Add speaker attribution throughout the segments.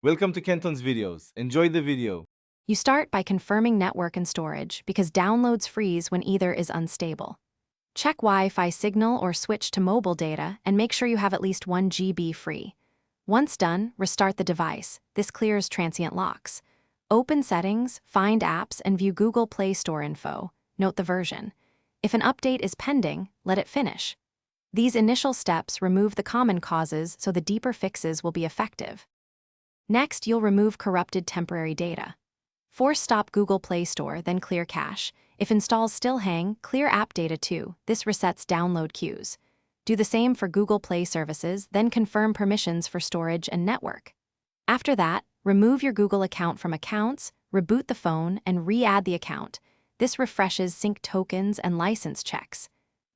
Speaker 1: Welcome to Kenton's videos. Enjoy the video.
Speaker 2: You start by confirming network and storage because downloads freeze when either is unstable. Check Wi-Fi signal or switch to mobile data and make sure you have at least 1 GB free. Once done, restart the device. This clears transient locks. Open Settings, find apps, and view Google Play Store info. Note the version. If an update is pending, let it finish. These initial steps remove the common causes so the deeper fixes will be effective. Next, you'll remove corrupted temporary data. Force stop Google Play Store, then clear cache. If installs still hang, clear app data too. This resets download queues. Do the same for Google Play services, then confirm permissions for storage and network. After that, remove your Google account from Accounts, reboot the phone, and re-add the account. This refreshes sync tokens and license checks.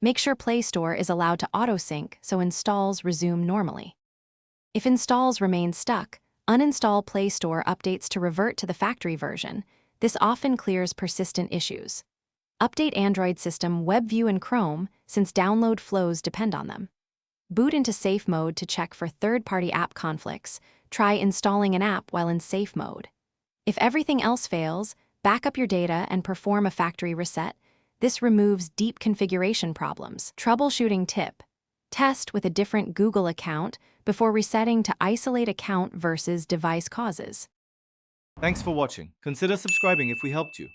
Speaker 2: Make sure Play Store is allowed to auto-sync so installs resume normally. If installs remain stuck, uninstall Play Store updates to revert to the factory version. This often clears persistent issues. Update Android system WebView and Chrome since download flows depend on them. Boot into safe mode to check for third-party app conflicts. Try installing an app while in safe mode. If everything else fails, back up your data and perform a factory reset. This removes deep configuration problems. Troubleshooting tip: test with a different Google account before resetting to isolate account versus device causes.
Speaker 1: Thanks for watching. Consider subscribing if we helped you.